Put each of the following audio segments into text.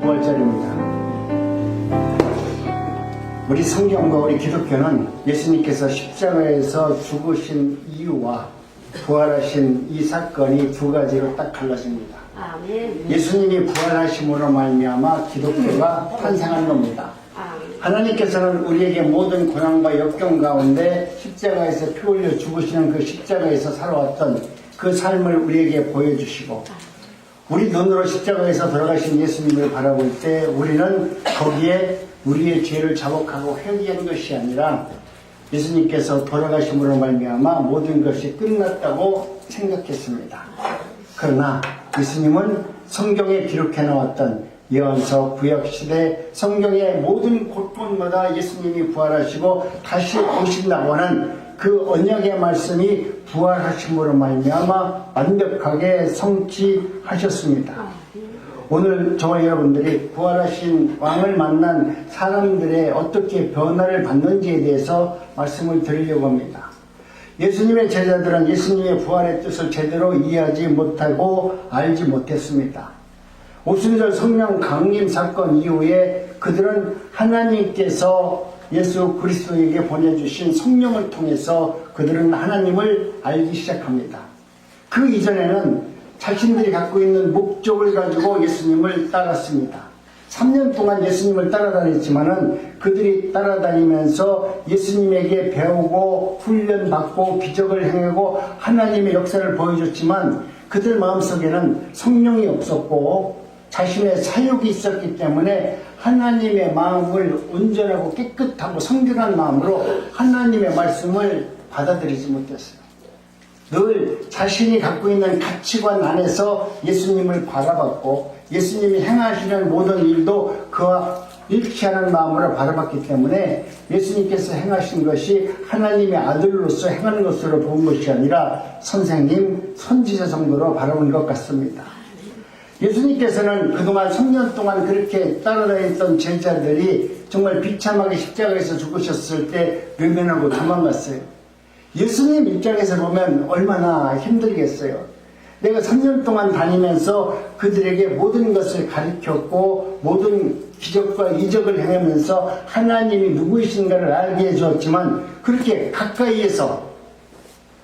부활절입니다. 우리 성경과 우리 기독교는 예수님께서 십자가에서 죽으신 이유와 부활하신 이 사건이 두 가지로 딱 갈라집니다. 아멘. 예수님이 부활하심으로 말미암아 기독교가 탄생한 겁니다. 하나님께서는 우리에게 모든 고난과 역경 가운데 십자가에서 피 흘려 죽으시는 그 십자가에서 살아왔던 그 삶을 우리에게 보여주시고, 우리 눈으로 십자가에서 돌아가신 예수님을 바라볼 때 우리는 거기에 우리의 죄를 자복하고 회개한 것이 아니라 예수님께서 돌아가심으로 말미암아 모든 것이 끝났다고 생각했습니다. 그러나 예수님은 성경에 기록해 나왔던 예언서, 구약시대 성경의 모든 곳곳마다 예수님이 부활하시고 다시 오신다고 하는 그 언약의 말씀이 부활하심으로 말미암아 완벽하게 성취하셨습니다. 오늘 저와 여러분들이 부활하신 왕을 만난 사람들의 어떻게 변화를 받는지에 대해서 말씀을 드리려고 합니다. 예수님의 제자들은 예수님의 부활의 뜻을 제대로 이해하지 못하고 알지 못했습니다. 오순절 성령 강림 사건 이후에 그들은 하나님께서 예수 그리스도에게 보내주신 성령을 통해서 그들은 하나님을 알기 시작합니다. 그 이전에는 자신들이 갖고 있는 목적을 가지고 예수님을 따랐습니다. 3년 동안 예수님을 따라다녔지만은 그들이 따라다니면서 예수님에게 배우고 훈련받고 기적을 행하고 하나님의 역사를 보여줬지만 그들 마음속에는 성령이 없었고 자신의 사욕이 있었기 때문에 하나님의 마음을 온전하고 깨끗하고 성결한 마음으로 하나님의 말씀을 받아들이지 못했어요. 늘 자신이 갖고 있는 가치관 안에서 예수님을 바라봤고 예수님이 행하시는 모든 일도 그와 일치하는 마음으로 바라봤기 때문에 예수님께서 행하신 것이 하나님의 아들로서 행하는 것으로 본 것이 아니라 선생님, 선지자 정도로 바라본 것 같습니다. 예수님께서는 그동안 3년 동안 그렇게 따라다녔던 제자들이 정말 비참하게 십자가에서 죽으셨을 때 외면하고 도망갔어요. 예수님 입장에서 보면 얼마나 힘들겠어요. 내가 3년 동안 다니면서 그들에게 모든 것을 가르쳤고 모든 기적과 이적을 행하면서 하나님이 누구이신가를 알게 해주었지만 그렇게 가까이에서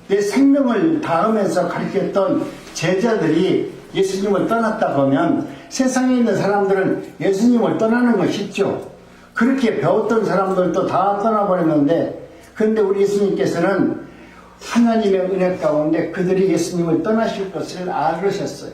내 생명을 다하면서 가르쳤던 제자들이 예수님을 떠났다 보면 세상에 있는 사람들은 예수님을 떠나는 건 쉽죠. 그렇게 배웠던 사람들도 다 떠나버렸는데, 그런데 우리 예수님께서는 하나님의 은혜 가운데 그들이 예수님을 떠나실 것을 알으셨어요.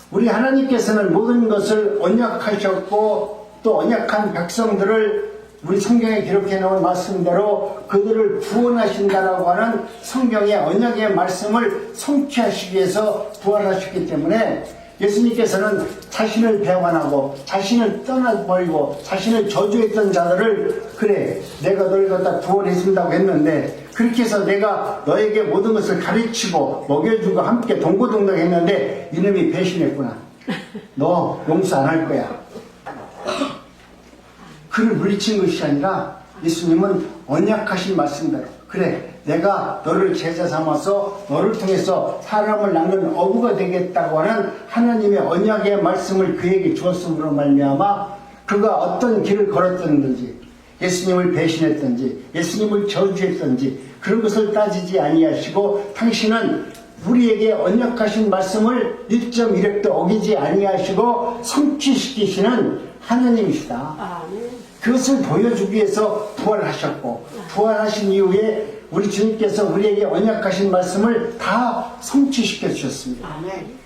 우리 하나님께서는 모든 것을 언약하셨고 또 언약한 백성들을 우리 성경에 기록해 놓은 말씀대로 그들을 구원하신다라고 하는 성경의 언약의 말씀을 성취하시기 위해서 부활하셨기 때문에 예수님께서는 자신을 배반하고 자신을 떠나버리고 자신을 저주했던 자들을 그래 내가 너를 갖다 구원해준다고 했는데 그렇게 해서 내가 너에게 모든 것을 가르치고 먹여주고 함께 동고동락 했는데 이놈이 배신했구나. 너 용서 안 할 거야. 그를 물리친 것이 아니라 예수님은 언약하신 말씀대로 그래 내가 너를 제자 삼아서 너를 통해서 사람을 낳는 어부가 되겠다고 하는 하나님의 언약의 말씀을 그에게 주었음으로 말미암아 그가 어떤 길을 걸었던지 예수님을 배신했던지 예수님을 저주했던지 그런 것을 따지지 아니하시고 당신은 우리에게 언약하신 말씀을 1.1획도 어기지 아니하시고 성취시키시는 하나님이시다. 그것을 보여주기 위해서 부활하셨고 부활하신 이후에 우리 주님께서 우리에게 언약하신 말씀을 다 성취시켜 주셨습니다.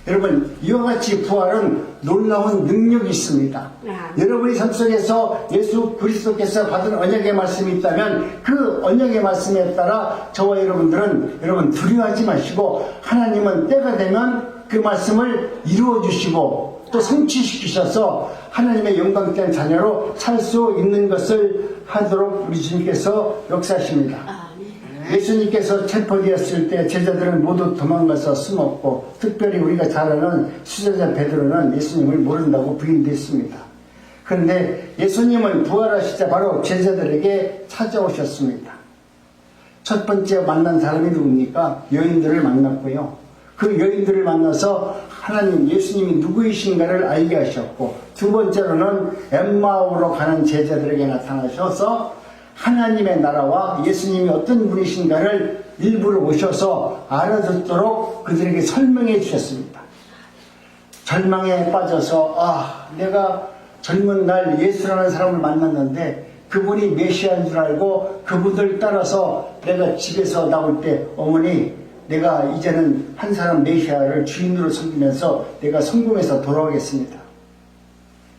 여러분 이와 같이 부활은 놀라운 능력이 있습니다. 여러분의 삶 속에서 예수 그리스도께서 받은 언약의 말씀이 있다면 그 언약의 말씀에 따라 저와 여러분들은 여러분 두려워하지 마시고 하나님은 때가 되면 그 말씀을 이루어 주시고 또 성취시키셔서 하나님의 영광된 자녀로 살 수 있는 것을 하도록 우리 주님께서 역사하십니다. 예수님께서 체포되었을 때 제자들은 모두 도망가서 숨었고 특별히 우리가 잘 아는 수제자 베드로는 예수님을 모른다고 부인했습니다. 그런데 예수님은 부활하시자 바로 제자들에게 찾아오셨습니다. 첫 번째 만난 사람이 누굽니까? 여인들을 만났고요. 그 여인들을 만나서 하나님 예수님이 누구이신가를 알게 하셨고 두 번째로는 엠마오로 가는 제자들에게 나타나셔서 하나님의 나라와 예수님이 어떤 분이신가를 일부러 오셔서 알아듣도록 그들에게 설명해 주셨습니다. 절망에 빠져서 내가 젊은 날 예수라는 사람을 만났는데 그분이 메시아인 줄 알고 그분들 따라서 내가 집에서 나올 때 어머니 내가 이제는 한 사람 메시아를 주인으로 섬기면서 내가 성공해서 돌아오겠습니다.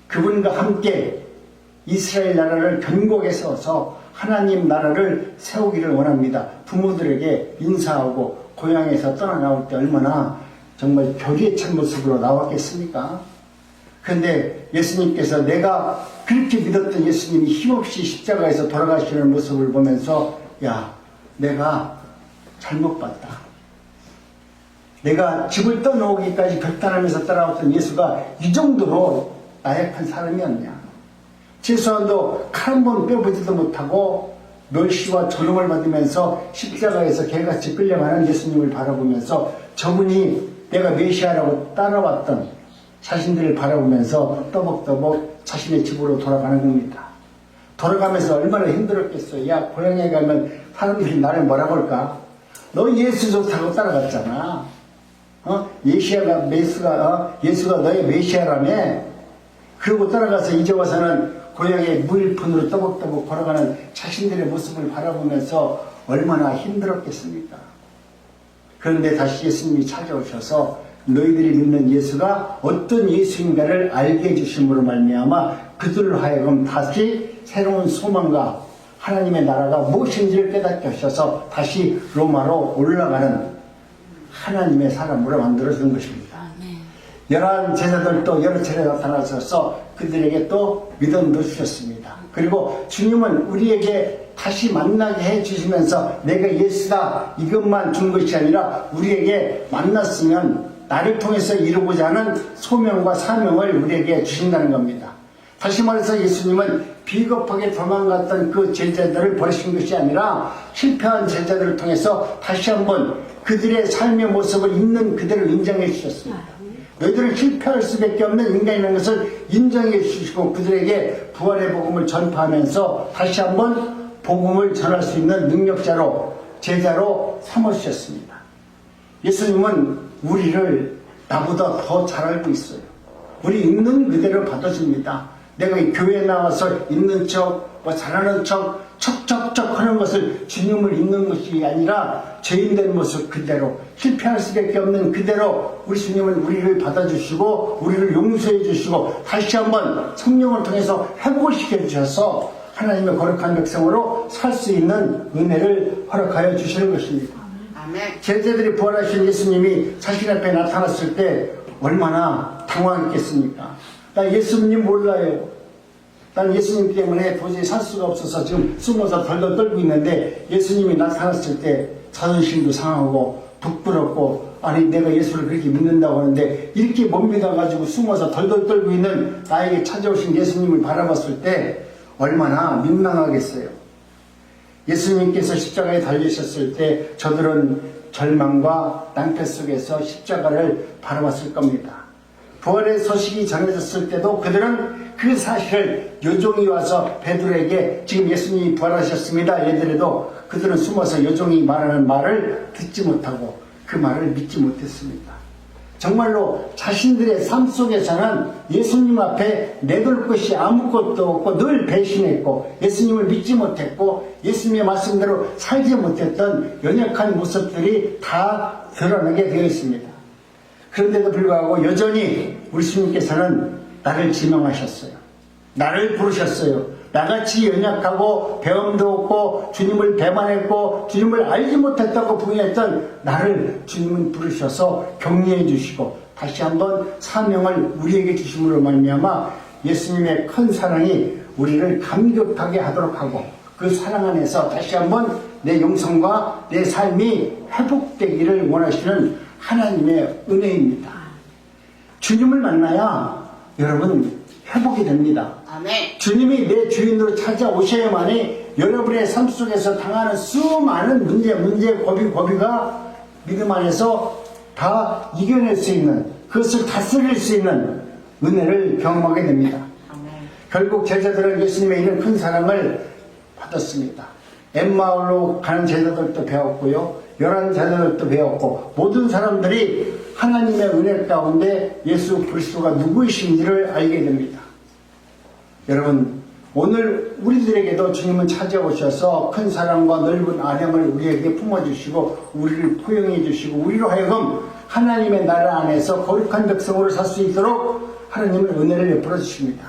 그분과 함께 이스라엘 나라를 견고하게 세워서 하나님 나라를 세우기를 원합니다. 부모들에게 인사하고 고향에서 떠나나올 때 얼마나 정말 교리에 찬 모습으로 나왔겠습니까? 그런데 예수님께서 내가 그렇게 믿었던 예수님이 힘없이 십자가에서 돌아가시는 모습을 보면서 내가 잘못 봤다. 내가 집을 떠나오기까지 결단하면서 따라왔던 예수가 이 정도로 나약한 사람이었냐. 최소한도 칼 한 번 빼보지도 못하고 멸시와 조롱을 받으면서 십자가에서 개같이 끌려가는 예수님을 바라보면서 저분이 내가 메시아라고 따라왔던 자신들을 바라보면서 떠벅떠벅 자신의 집으로 돌아가는 겁니다. 돌아가면서 얼마나 힘들었겠어요. 고향에 가면 사람들이 나를 뭐라고 할까? 너 예수 좋다고 따라갔잖아. 예수가 너의 메시아라며? 그러고 따라가서 이제 와서는 고향에 무일푼으로 떠벅떠벅 걸어가는 자신들의 모습을 바라보면서 얼마나 힘들었겠습니까? 그런데 다시 예수님이 찾아오셔서 너희들이 믿는 예수가 어떤 예수인가를 알게 해주심으로 말미암아 그들을 하여금 다시 새로운 소망과 하나님의 나라가 무엇인지를 깨닫게 하셔서 다시 로마로 올라가는 하나님의 사람으로 만들어준 것입니다. 열한 제자들도 여러 차례 나타나셔서 그들에게 또 믿음도 주셨습니다. 그리고 주님은 우리에게 다시 만나게 해주시면서 내가 예수다 이것만 준 것이 아니라 우리에게 만났으면 나를 통해서 이루고자 하는 소명과 사명을 우리에게 주신다는 겁니다. 다시 말해서 예수님은 비겁하게 도망갔던 그 제자들을 버리신 것이 아니라 실패한 제자들을 통해서 다시 한번 그들의 삶의 모습을 있는 그대로 인정해 주셨습니다. 너희들은 실패할 수밖에 없는 인간이라는 것을 인정해 주시고 그들에게 부활의 복음을 전파하면서 다시 한번 복음을 전할 수 있는 능력자로 제자로 삼으셨습니다. 예수님은 우리를 나보다 더 잘 알고 있어요. 우리 있는 그대로 받아줍니다. 내가 이 교회에 나와서 있는 척, 잘하는 척, 척척척 하는 것을 주님을 있는 것이 아니라 죄인된 모습 그대로, 실패할 수밖에 없는 그대로 우리 주님은 우리를 받아주시고 우리를 용서해 주시고 다시 한번 성령을 통해서 회복을 시켜주셔서 하나님의 거룩한 백성으로 살 수 있는 은혜를 허락하여 주시는 것입니다. 아멘. 제자들이 부활하신 예수님이 자신 앞에 나타났을 때 얼마나 당황했겠습니까? 나 예수님 몰라요. 난 예수님 때문에 도저히 살 수가 없어서 지금 숨어서 덜덜 떨고 있는데 예수님이 나타났을 때 자존심도 상하고 부끄럽고 아니 내가 예수를 그렇게 믿는다고 하는데 이렇게 못 믿어가지고 숨어서 덜덜 떨고 있는 나에게 찾아오신 예수님을 바라봤을 때 얼마나 민망하겠어요. 예수님께서 십자가에 달리셨을 때 저들은 절망과 낭패 속에서 십자가를 바라봤을 겁니다. 부활의 소식이 전해졌을 때도 그들은 그 사실을 여종이 와서 베드로에게 지금 예수님이 부활하셨습니다 얘들에도 그들은 숨어서 여종이 말하는 말을 듣지 못하고 그 말을 믿지 못했습니다. 정말로 자신들의 삶 속에서는 예수님 앞에 내둘 것이 아무것도 없고 늘 배신했고 예수님을 믿지 못했고 예수님의 말씀대로 살지 못했던 연약한 모습들이 다 드러나게 되어 있습니다. 그런데도 불구하고 여전히 우리 주님께서는 나를 지명하셨어요. 나를 부르셨어요. 나같이 연약하고 배움도 없고 주님을 배반했고 주님을 알지 못했다고 부인했던 나를 주님은 부르셔서 격려해 주시고 다시 한번 사명을 우리에게 주심으로 말미암아 예수님의 큰 사랑이 우리를 감격하게 하도록 하고 그 사랑 안에서 다시 한번 내 영성과 내 삶이 회복되기를 원하시는 하나님의 은혜입니다. 주님을 만나야 여러분 회복이 됩니다. 아멘. 주님이 내 주인으로 찾아오셔야만이 여러분의 삶 속에서 당하는 수많은 문제, 고비가 믿음 안에서 다 이겨낼 수 있는, 그것을 다스릴 수 있는 은혜를 경험하게 됩니다. 결국 제자들은 예수님의 이런 큰 사랑을 받았습니다. 엠마을로 가는 제자들도 배웠고요. 11 제자들도 배웠고 모든 사람들이 하나님의 은혜 가운데 예수 그리스도가 누구이신지를 알게 됩니다. 여러분, 오늘 우리들에게도 주님은 찾아오셔서 큰 사랑과 넓은 아량을 우리에게 품어주시고 우리를 포용해 주시고 우리로 하여금 하나님의 나라 안에서 거룩한 백성으로 살 수 있도록 하나님은 은혜를 베풀어 주십니다.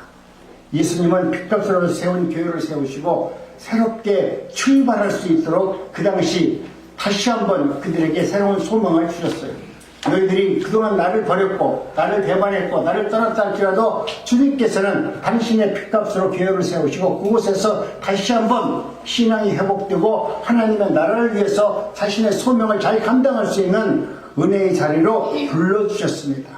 예수님은 핏값으로 세운 교회를 세우시고 새롭게 출발할 수 있도록 그 당시 다시 한번 그들에게 새로운 소망을 주셨어요. 너희들이 그동안 나를 버렸고 나를 배반했고 나를 떠났다 할지라도 주님께서는 당신의 핏값으로 교회를 세우시고 그곳에서 다시 한번 신앙이 회복되고 하나님의 나라를 위해서 자신의 소명을 잘 감당할 수 있는 은혜의 자리로 불러주셨습니다.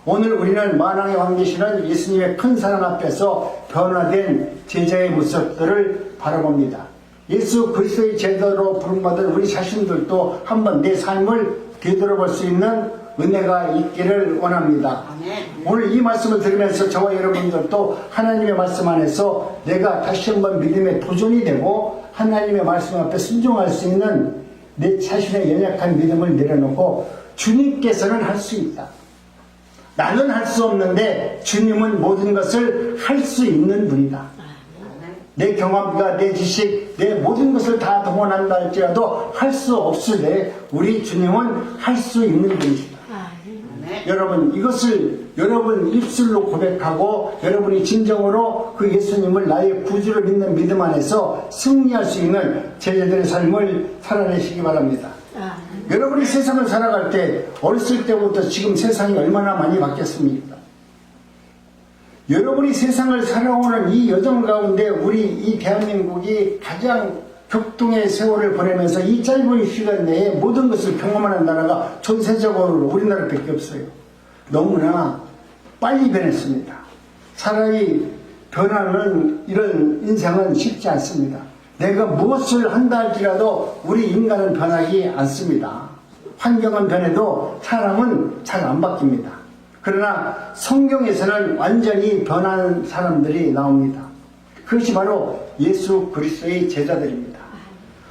오늘 우리는 만왕의 왕 되시는 예수님의 큰 사랑 앞에서 변화된 제자의 모습들을 바라봅니다. 예수 그리스도의 제자로 부름받은 우리 자신들도 한번 내 삶을 되돌아볼 수 있는 은혜가 있기를 원합니다. 오늘 이 말씀을 들으면서 저와 여러분들도 하나님의 말씀 안에서 내가 다시 한번 믿음의 도전이 되고 하나님의 말씀 앞에 순종할 수 있는 내 자신의 연약한 믿음을 내려놓고 주님께서는 할 수 있다. 나는 할 수 없는데 주님은 모든 것을 할 수 있는 분이다. 내 경험과 내 지식, 내 모든 것을 다 동원한다 할지라도 할 수 없으되 우리 주님은 할 수 있는 분이시다. 여러분, 이것을 여러분 입술로 고백하고 여러분이 진정으로 그 예수님을 나의 구주로 믿는 믿음 안에서 승리할 수 있는 제자들의 삶을 살아내시기 바랍니다. 여러분이 세상을 살아갈 때 어렸을 때부터 지금 세상이 얼마나 많이 바뀌었습니까? 여러분이 세상을 살아오는 이 여정 가운데 우리 이 대한민국이 가장 격동의 세월을 보내면서 이 짧은 시간 내에 모든 것을 경험하는 나라가 전세적으로 우리나라밖에 없어요. 너무나 빨리 변했습니다. 차라리 변하는 이런 인생은 쉽지 않습니다. 내가 무엇을 한다 할지라도 우리 인간은 변하지 않습니다. 환경은 변해도 사람은 잘 안 바뀝니다. 그러나 성경에서는 완전히 변한 사람들이 나옵니다. 그것이 바로 예수 그리스도의 제자들입니다.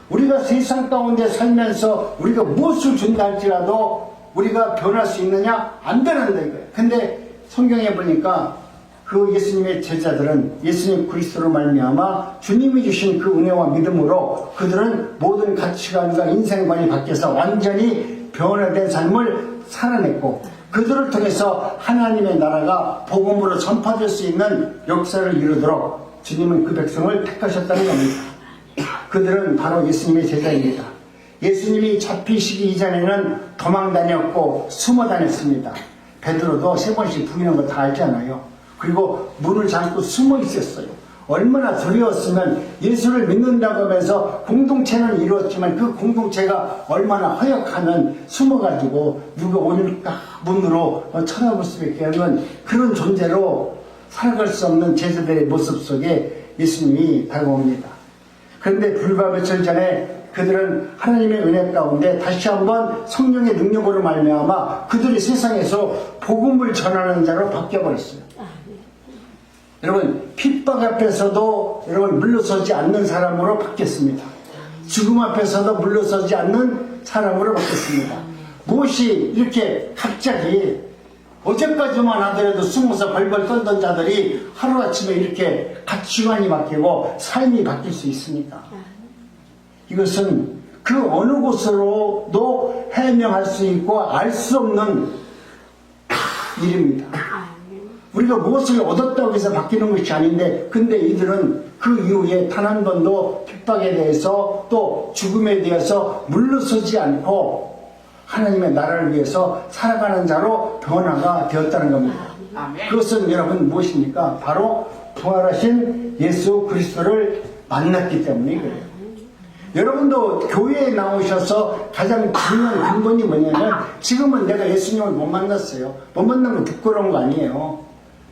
우리가 세상 가운데 살면서 우리가 무엇을 준다 할지라도 우리가 변할 수 있느냐? 안 변한다 이거예요. 근데 성경에 보니까 그 예수님의 제자들은 예수님 그리스도로 말미암아 주님이 주신 그 은혜와 믿음으로 그들은 모든 가치관과 인생관이 바뀌어서 완전히 변화된 삶을 살아냈고 그들을 통해서 하나님의 나라가 복음으로 전파될 수 있는 역사를 이루도록 주님은 그 백성을 택하셨다는 겁니다. 그들은 바로 예수님의 제자입니다. 예수님이 잡히시기 이전에는 도망 다녔고 숨어 다녔습니다. 베드로도 3번씩 부인한 거 다 알잖아요. 그리고 문을 잠고 숨어 있었어요. 얼마나 두려웠으면 예수를 믿는다고 하면서 공동체는 이루었지만 그 공동체가 얼마나 허약하면 숨어가지고 누가 오니까 문으로 쳐다볼 수밖에 없는 그런 존재로 살아갈 수 없는 제자들의 모습 속에 예수님이 다가옵니다. 그런데 불과 며칠 전에 그들은 하나님의 은혜 가운데 다시 한번 성령의 능력으로 말미암아 그들이 세상에서 복음을 전하는 자로 바뀌어버렸어요. 여러분, 핍박 앞에서도 여러분 물러서지 않는 사람으로 바뀌었습니다. 죽음 앞에서도 물러서지 않는 사람으로 바뀌었습니다. 무엇이 이렇게 갑자기 어제까지만 하더라도 숨어서 벌벌 떨던 자들이 하루아침에 이렇게 가치관이 바뀌고 삶이 바뀔 수 있습니까? 이것은 그 어느 곳으로도 해명할 수 있고 알 수 없는 일입니다. 우리가 무엇을 얻었다고 해서 바뀌는 것이 아닌데 근데 이들은 그 이후에 단 한 번도 핍박에 대해서 또 죽음에 대해서 물러서지 않고 하나님의 나라를 위해서 살아가는 자로 변화가 되었다는 겁니다. 그것은 여러분 무엇입니까? 바로 부활하신 예수 그리스도를 만났기 때문에 그래요. 여러분도 교회에 나오셔서 가장 중요한 근본이 뭐냐면 지금은 내가 예수님을 못 만났어요. 못 만난 건 부끄러운 거 아니에요.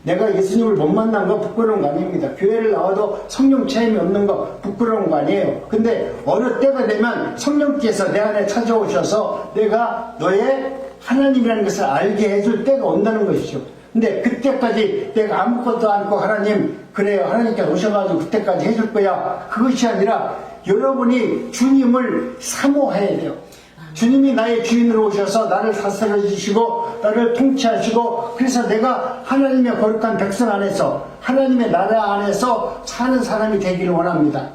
내가 예수님을 못 만난 거 부끄러운 거 아닙니다. 교회를 나와도 성령 체험이 없는 거 부끄러운 거 아니에요. 근데 어느 때가 되면 성령께서 내 안에 찾아오셔서 내가 너의 하나님이라는 것을 알게 해줄 때가 온다는 것이죠. 근데 그때까지 내가 아무것도 않고 하나님, 그래요, 하나님께서 오셔가지고 그때까지 해줄 거야. 그것이 아니라 여러분이 주님을 사모해야 돼요. 주님이 나의 주인으로 오셔서 나를 다스려 주시고 나를 통치하시고, 그래서 내가 하나님의 거룩한 백성 안에서, 하나님의 나라 안에서 사는 사람이 되기를 원합니다.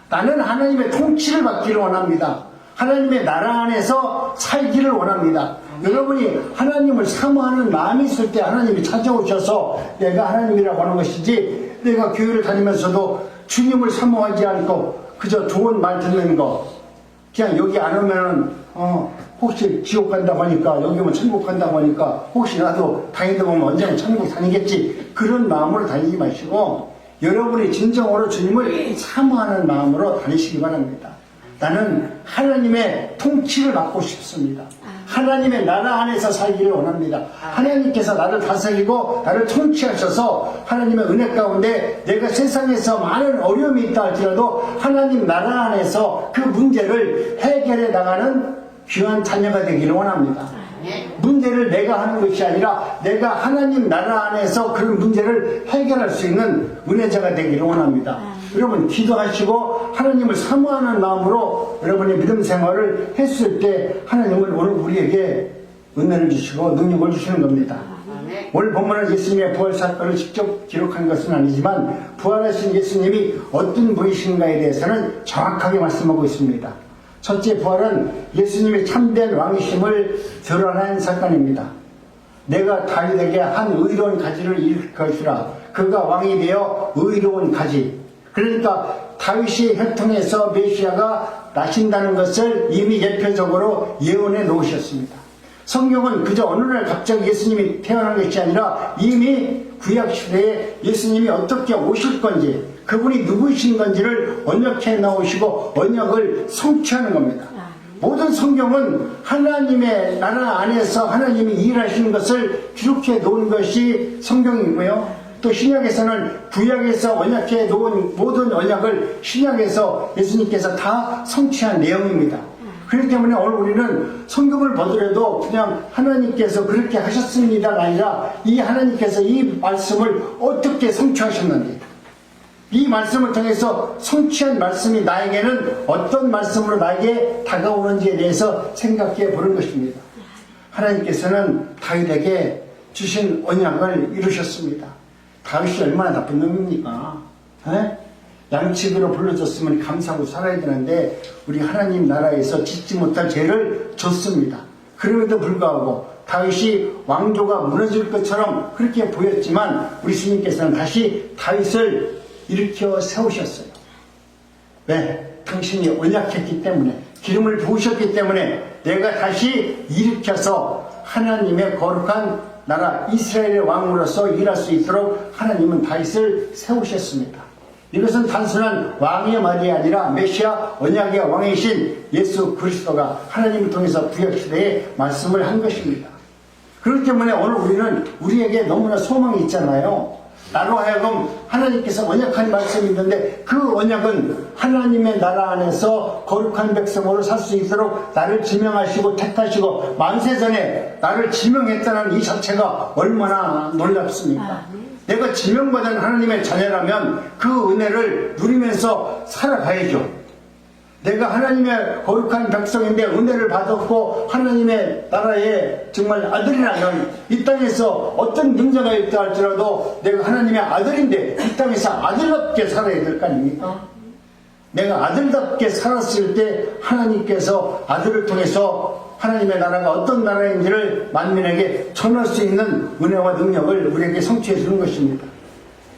나는 하나님의 통치를 받기를 원합니다. 하나님의 나라 안에서 살기를 원합니다. 여러분이 하나님을 사모하는 마음이 있을 때 하나님이 찾아오셔서 내가 하나님이라고 하는 것이지, 내가 교회를 다니면서도 주님을 사모하지 않고 그저 좋은 말 듣는 거, 그냥 여기 안 오면은 혹시 지옥 간다고 하니까, 여기 오면 천국 간다고 하니까 혹시 나도 다니다 보면 언젠가 천국 다니겠지, 그런 마음으로 다니지 마시고 여러분이 진정으로 주님을 사모하는 마음으로 다니시기 바랍니다. 나는 하나님의 통치를 받고 싶습니다. 하나님의 나라 안에서 살기를 원합니다. 하나님께서 나를 다스리고 나를 통치하셔서 하나님의 은혜 가운데 내가 세상에서 많은 어려움이 있다 할지라도 하나님 나라 안에서 그 문제를 해결해 나가는 귀한 자녀가 되기를 원합니다. 문제를 내가 하는 것이 아니라 내가 하나님 나라 안에서 그런 문제를 해결할 수 있는 은혜자가 되기를 원합니다. 여러분 기도하시고 하나님을 사모하는 마음으로 여러분의 믿음 생활을 했을 때 하나님은 오늘 우리에게 은혜를 주시고 능력을 주시는 겁니다. 오늘 본문은 예수님의 부활 사건을 직접 기록한 것은 아니지만 부활하신 예수님이 어떤 분이신가에 대해서는 정확하게 말씀하고 있습니다. 첫째, 부활은 예수님의 참된 왕이심을 드러낸 사건입니다. 내가 다윗에게 한 의로운 가지를 일으킬 것이라. 그가 왕이 되어 의로운 가지. 그러니까 다윗의 혈통에서 메시아가 나신다는 것을 이미 예표적으로 예언해 놓으셨습니다. 성경은 그저 어느 날 갑자기 예수님이 태어난 것이 아니라 이미 구약시대에 예수님이 어떻게 오실 건지, 그분이 누구이신 건지를 언약해 나오시고 언약을 성취하는 겁니다. 모든 성경은 하나님의 나라 안에서 하나님이 일하시는 것을 기록해 놓은 것이 성경이고요. 또 신약에서는 구약에서 언약해 놓은 모든 언약을 신약에서 예수님께서 다 성취한 내용입니다. 그렇기 때문에 오늘 우리는 성경을 보더라도 그냥 하나님께서 그렇게 하셨습니다가 아니라 이 하나님께서 이 말씀을 어떻게 성취하셨는지, 이 말씀을 통해서 성취한 말씀이 나에게는 어떤 말씀으로 나에게 다가오는지에 대해서 생각해 보는 것입니다. 하나님께서는 다윗에게 주신 언약을 이루셨습니다. 다윗이 얼마나 나쁜 놈입니까? 양치기로 불러줬으면 감사하고 살아야 되는데 우리 하나님 나라에서 짓지 못할 죄를 졌습니다. 그럼에도 불구하고 다윗이 왕조가 무너질 것처럼 그렇게 보였지만 우리 주님께서는 다시 다윗을 일으켜 세우셨어요. 왜? 당신이 언약했기 때문에, 기름을 부으셨기 때문에 내가 다시 일으켜서 하나님의 거룩한 나라 이스라엘의 왕으로서 일할 수 있도록 하나님은 다윗을 세우셨습니다. 이것은 단순한 왕의 말이 아니라 메시아 언약의 왕이신 예수 그리스도가 하나님을 통해서 구약시대에 말씀을 한 것입니다. 그렇기 때문에 오늘 우리는 우리에게 너무나 소망이 있잖아요. 나로 하여금 하나님께서 언약한 말씀이 있는데 그 언약은 하나님의 나라 안에서 거룩한 백성으로 살 수 있도록 나를 지명하시고 택하시고 만세전에 나를 지명했다는 이 자체가 얼마나 놀랍습니까? 내가 지명받은 하나님의 자녀라면 그 은혜를 누리면서 살아가야죠. 내가 하나님의 거룩한 백성인데 은혜를 받았고 하나님의 나라의 정말 아들이라면 이 땅에서 어떤 문제가 있다 할지라도 내가 하나님의 아들인데 이 땅에서 아들답게 살아야 될 거 아닙니까? 내가 아들답게 살았을 때 하나님께서 아들을 통해서 하나님의 나라가 어떤 나라인지를 만민에게 전할 수 있는 은혜와 능력을 우리에게 성취해 주는 것입니다.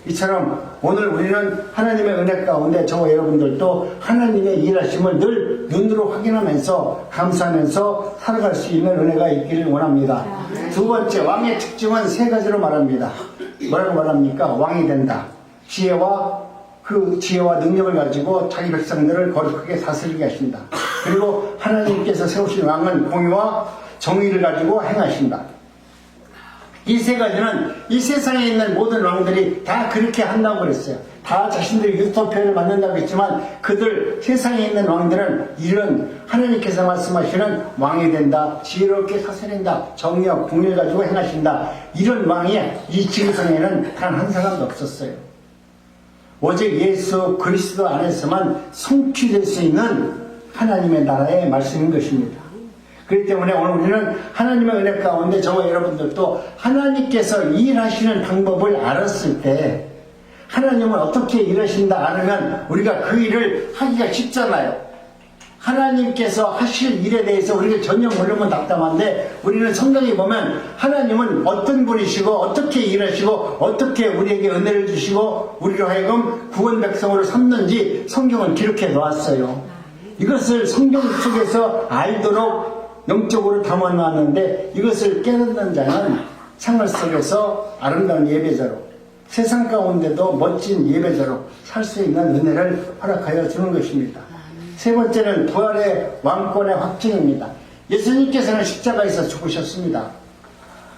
이처럼 오늘 우리는 하나님의 은혜 가운데 저와 여러분들도 하나님의 일하심을 늘 눈으로 확인하면서 감사하면서 살아갈 수 있는 은혜가 있기를 원합니다. 두 번째, 왕의 특징은 세 가지로 말합니다. 뭐라고 말합니까? 왕이 된다. 그 지혜와 능력을 가지고 자기 백성들을 거룩하게 다스리게 하신다. 그리고 하나님께서 세우신 왕은 공의와 정의를 가지고 행하신다. 이 세 가지는 이 세상에 있는 모든 왕들이 다 그렇게 한다고 그랬어요. 다 자신들이 유토피아를 만든다고 했지만 그들 세상에 있는 왕들은 이런 하나님께서 말씀하시는 왕이 된다, 지혜롭게 사세낸다, 정의와 공의를 가지고 행하신다, 이런 왕이 이 지구상에는 단 한 사람도 없었어요. 오직 예수 그리스도 안에서만 성취될 수 있는 하나님의 나라의 말씀인 것입니다. 그렇기 때문에 오늘 우리는 하나님의 은혜 가운데 저와 여러분들도 하나님께서 일하시는 방법을 알았을 때, 하나님은 어떻게 일하신다 알으면 우리가 그 일을 하기가 쉽잖아요. 하나님께서 하실 일에 대해서 우리가 전혀 모르면 답답한데, 우리는 성경에 보면 하나님은 어떤 분이시고 어떻게 일하시고 어떻게 우리에게 은혜를 주시고 우리로 하여금 구원 백성으로 삼는지 성경은 기록해 놓았어요. 이것을 성경 속에서 알도록 영적으로 담아놨는데, 이것을 깨닫는 자는 생활 속에서 아름다운 예배자로, 세상 가운데도 멋진 예배자로 살 수 있는 은혜를 허락하여 주는 것입니다. 세 번째는 부활의 왕권의 확증입니다. 예수님께서는 십자가에서 죽으셨습니다.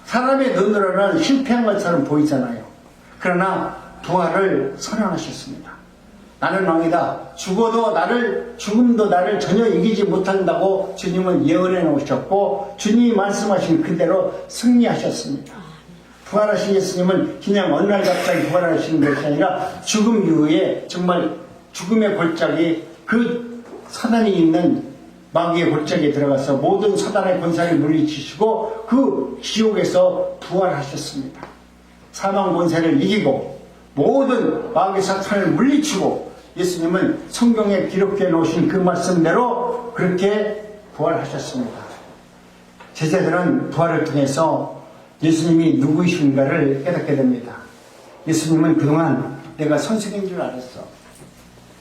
사람의 눈으로는 실패한 것처럼 보이잖아요. 그러나 부활을 선언하셨습니다. 나는 왕이다. 죽음도 나를 전혀 이기지 못한다고 주님은 예언해 놓으셨고, 주님이 말씀하신 그대로 승리하셨습니다. 부활하신 예수님은 그냥 어느 날 갑자기 부활하신 것이 아니라 죽음 이후에 정말 죽음의 골짜기, 그 사단이 있는 마귀의 골짜기에 들어가서 모든 사단의 권세를 물리치시고 그 지옥에서 부활하셨습니다. 사망 권세를 이기고 모든 마귀 사탄을 물리치고 예수님은 성경에 기록해 놓으신 그 말씀대로 그렇게 부활하셨습니다. 제자들은 부활을 통해서 예수님이 누구이신가를 깨닫게 됩니다. 예수님은 그동안 내가 선생인 줄 알았어.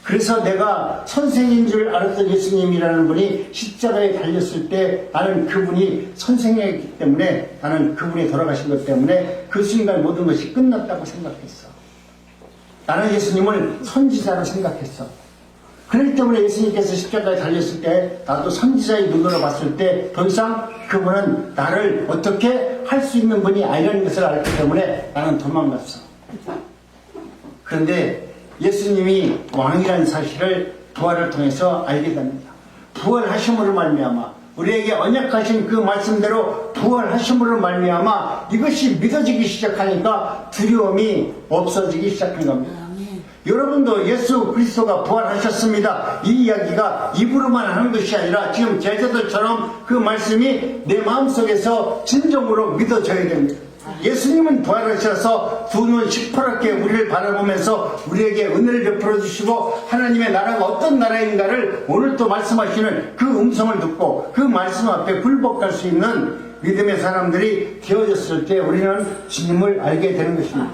그래서 내가 선생인 줄 알았던 예수님이라는 분이 십자가에 달렸을 때 나는 그분이 선생이기 때문에, 나는 그분이 돌아가신 것 때문에 그 순간 모든 것이 끝났다고 생각했어. 나는 예수님을 선지자로 생각했어. 그렇기 때문에 예수님께서 십자가에 달렸을 때 나도 선지자의 눈으로 봤을 때 더 이상 그분은 나를 어떻게 할 수 있는 분이 아니라는 것을 알기 때문에 나는 도망갔어. 그런데 예수님이 왕이라는 사실을 부활을 통해서 알게 됩니다. 부활하심으로 말미암아 우리에게 언약하신 그 말씀대로 부활하심으로 말미암아 이것이 믿어지기 시작하니까 두려움이 없어지기 시작한 겁니다. 여러분도 예수 그리스도가 부활하셨습니다, 이 이야기가 입으로만 하는 것이 아니라 지금 제자들처럼 그 말씀이 내 마음속에서 진정으로 믿어져야 됩니다. 예수님은 부활하셔서 두 눈 시퍼렇게 우리를 바라보면서 우리에게 은혜를 베풀어 주시고 하나님의 나라가 어떤 나라인가를 오늘 또 말씀하시는 그 음성을 듣고 그 말씀 앞에 굴복할 수 있는 믿음의 사람들이 되어졌을 때 우리는 주님을 알게 되는 것입니다.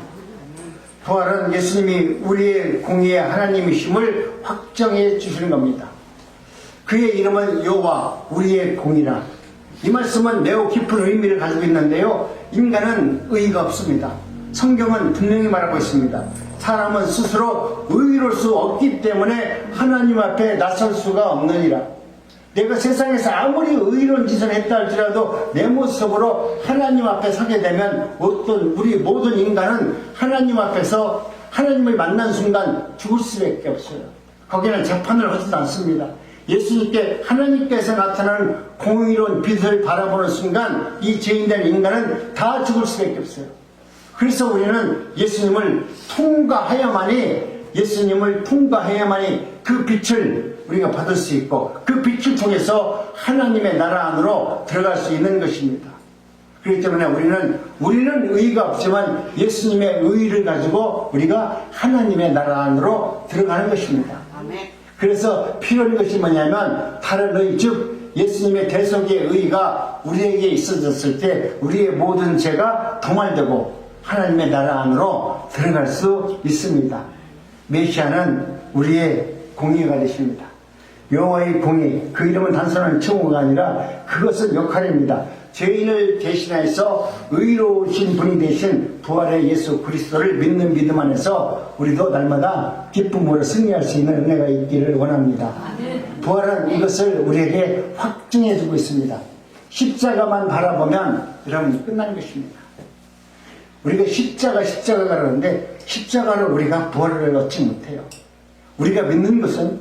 부활은 예수님이 우리의 공의의 하나님이심을 확정해 주시는 겁니다. 그의 이름은 여호와 우리의 공의라. 이 말씀은 매우 깊은 의미를 가지고 있는데요, 인간은 의의가 없습니다. 성경은 분명히 말하고 있습니다. 사람은 스스로 의로울 수 없기 때문에 하나님 앞에 나설 수가 없느니라. 내가 세상에서 아무리 의로운 짓을 했다 할지라도 내 모습으로 하나님 앞에 서게 되면 우리 모든 인간은 하나님 앞에서 하나님을 만난 순간 죽을 수밖에 없어요. 거기는 재판을 하지도 않습니다. 예수님께 하나님께서 나타나는 공의로운 빛을 바라보는 순간 이 죄인된 인간은 다 죽을 수밖에 없어요. 그래서 우리는 예수님을 통과해야만이 그 빛을 우리가 받을 수 있고 그 빛을 통해서 하나님의 나라 안으로 들어갈 수 있는 것입니다. 그렇기 때문에 우리는 의의가 없지만 예수님의 의의를 가지고 우리가 하나님의 나라 안으로 들어가는 것입니다. 그래서 필요한 것이 뭐냐면 다른 의, 즉 예수님의 대속의 의의가 우리에게 있어졌을 때 우리의 모든 죄가 도말되고 하나님의 나라 안으로 들어갈 수 있습니다. 메시아는 우리의 공의가 되십니다. 여호와의 공의, 그 이름은 단순한称호가 아니라 그것은 역할입니다. 죄인을 대신해서 의로우신 분이 되신 부활의 예수 그리스도를 믿는 믿음 안에서 우리도 날마다 기쁨으로 승리할 수 있는 은혜가 있기를 원합니다. 부활은 이것을 우리에게 확증해 주고 있습니다. 십자가만 바라보면 여러분 끝난 것입니다. 우리가 십자가가 그러는데 십자가를 우리가 부활을 얻지 못해요. 우리가 믿는 것은,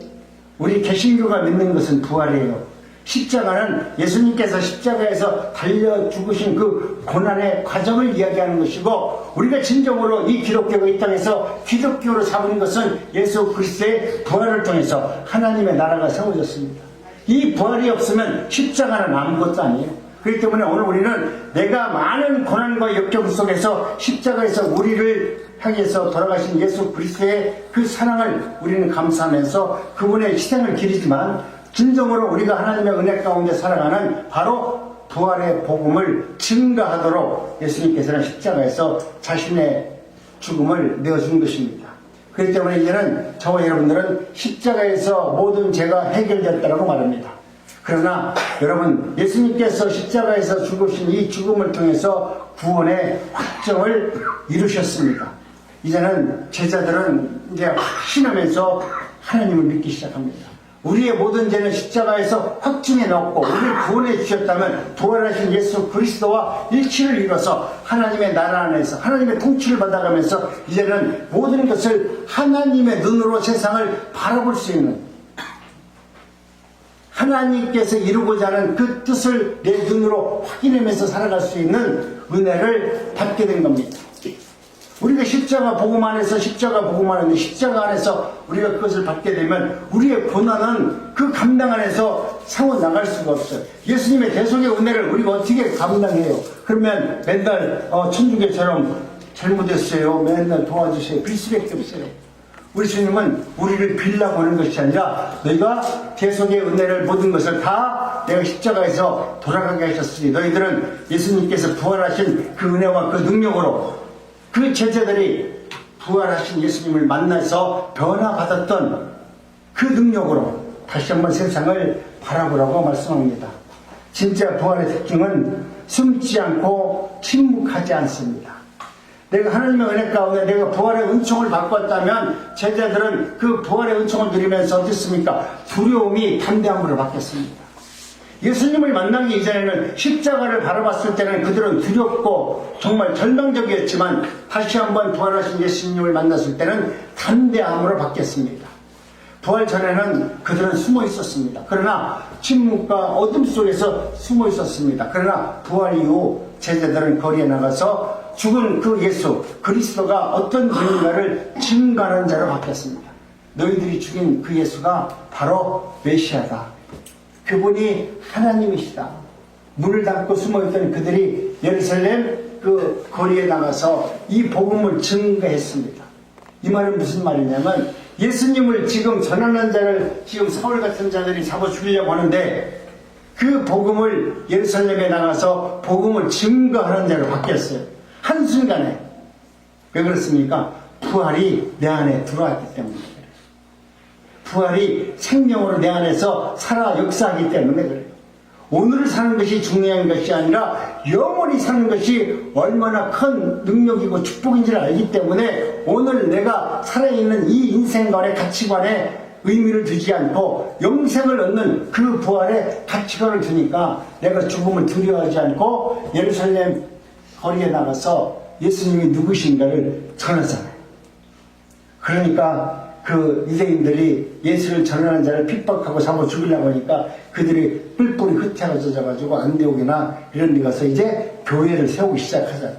우리 개신교가 믿는 것은 부활이에요. 십자가는 예수님께서 십자가에서 달려 죽으신 그 고난의 과정을 이야기하는 것이고, 우리가 진정으로 이 기독교가 이 땅에서 기독교로 삼은 것은 예수 그리스도의 부활을 통해서 하나님의 나라가 세워졌습니다. 이 부활이 없으면 십자가는 아무것도 아니에요. 그렇기 때문에 오늘 우리는 내가 많은 고난과 역경 속에서 십자가에서 우리를 향해서 돌아가신 예수 그리스도의 그 사랑을 우리는 감사하면서 그분의 희생을 기리지만, 진정으로 우리가 하나님의 은혜 가운데 살아가는 바로 부활의 복음을 증가하도록 예수님께서는 십자가에서 자신의 죽음을 내어준 것입니다. 그렇기 때문에 이제는 저와 여러분들은 십자가에서 모든 죄가 해결됐다고 말합니다. 그러나 여러분, 예수님께서 십자가에서 죽으신 이 죽음을 통해서 구원의 확정을 이루셨습니다. 이제는 제자들은 이제 확신하면서 하나님을 믿기 시작합니다. 우리의 모든 죄는 십자가에서 확증해 놓고 우리를 구원해 주셨다면 부활하신 예수 그리스도와 일치를 이뤄서 하나님의 나라 안에서 하나님의 통치를 받아가면서 이제는 모든 것을 하나님의 눈으로 세상을 바라볼 수 있는, 하나님께서 이루고자 하는 그 뜻을 내 눈으로 확인하면서 살아갈 수 있는 은혜를 받게 된 겁니다. 우리가 십자가 복음 안에서 십자가 안에서 우리가 그것을 받게 되면 우리의 고난은 그 감당 안에서 상호 나갈 수가 없어요. 예수님의 대속의 은혜를 우리가 어떻게 감당해요? 그러면 맨날 천주교처럼 잘못했어요, 맨날 도와주세요, 빌 수밖에 없어요. 우리 주님은 우리를 빌라고 하는 것이 아니라 너희가 대속의 은혜를 모든 것을 다 내가 십자가에서 돌아가게 하셨으니 너희들은 예수님께서 부활하신 그 은혜와 그 능력으로, 그 제자들이 부활하신 예수님을 만나서 변화받았던 그 능력으로 다시 한번 세상을 바라보라고 말씀합니다. 진짜 부활의 특징은 숨지 않고 침묵하지 않습니다. 내가 하나님의 은혜 가운데 내가 부활의 은총을 바꿨다면 제자들은 그 부활의 은총을 누리면서 어떻습니까? 두려움이 담대함으로 바뀌었습니다. 예수님을 만나기 이전에는 십자가를 바라봤을 때는 그들은 두렵고 정말 절망적이었지만 다시 한번 부활하신 예수님을 만났을 때는 담대함으로 바뀌었습니다. 부활 전에는 그들은 숨어 있었습니다. 그러나 침묵과 어둠 속에서 숨어 있었습니다. 그러나 부활 이후 제자들은 거리에 나가서 죽은 그 예수 그리스도가 어떤 분인가를 증거하는 자로 바뀌었습니다. 너희들이 죽인 그 예수가 바로 메시아다. 그분이 하나님이시다. 문을 닫고 숨어있던 그들이 예루살렘 그 거리에 나가서 이 복음을 증거했습니다. 이 말은 무슨 말이냐면 예수님을 지금 전하는 자를 지금 사울 같은 자들이 잡아 죽이려고 하는데 그 복음을 예루살렘에 나가서 복음을 증거하는 자로 바뀌었어요. 한순간에. 왜 그렇습니까? 부활이 내 안에 들어왔기 때문에. 부활이 생명으로 내 안에서 살아 역사하기 때문에 그래요. 오늘을 사는 것이 중요한 것이 아니라 영원히 사는 것이 얼마나 큰 능력이고 축복인지를 알기 때문에 오늘 내가 살아있는 이 인생관의 가치관에 의미를 두지 않고 영생을 얻는 그 부활의 가치관을 두니까 내가 죽음을 두려워하지 않고 예루살렘 거리에 나가서 예수님이 누구신가를 전하잖아요. 그러니까 그 유대인들이 예수를 전하는 자를 핍박하고 잡아 죽이려고 하니까 그들이 뿔뿔이 흩어져가지고 안디옥이나 이런 데 가서 이제 교회를 세우기 시작하잖아요.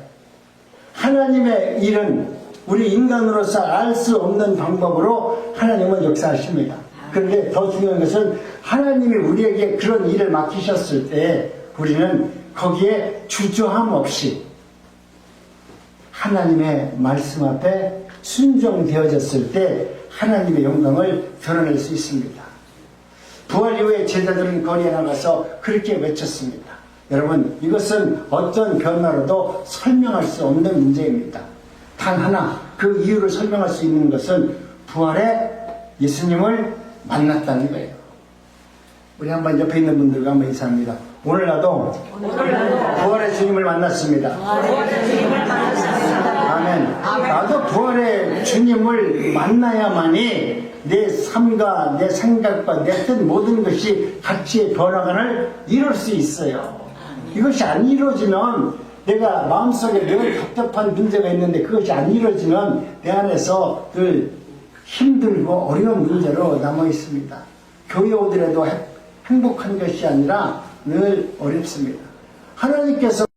하나님의 일은 우리 인간으로서 알 수 없는 방법으로 하나님은 역사하십니다. 그런데 더 중요한 것은 하나님이 우리에게 그런 일을 맡기셨을 때 우리는 거기에 주저함 없이 하나님의 말씀 앞에 순종되어졌을 때 하나님의 영광을 드러낼 수 있습니다. 부활 이후에 제자들은 거리에 나가서 그렇게 외쳤습니다. 여러분, 이것은 어떤 변화로도 설명할 수 없는 문제입니다. 단 하나, 그 이유를 설명할 수 있는 것은 부활에 예수님을 만났다는 거예요. 우리 한번 옆에 있는 분들과 한번 인사합니다. 오늘 나도 부활의 주님을 만났습니다. 아멘. 나도 부활의 주님을 만나야만이 내 삶과 내 생각과 내 뜻 모든 것이 같이 변화관을 이룰 수 있어요. 이것이 안 이루어지면 내가 마음속에 늘 답답한 문제가 있는데 그것이 안 이루어지면 내 안에서 늘 힘들고 어려운 문제로 남아 있습니다. 교회 오더라도 행복한 것이 아니라 늘 어렵습니다. 하나님께서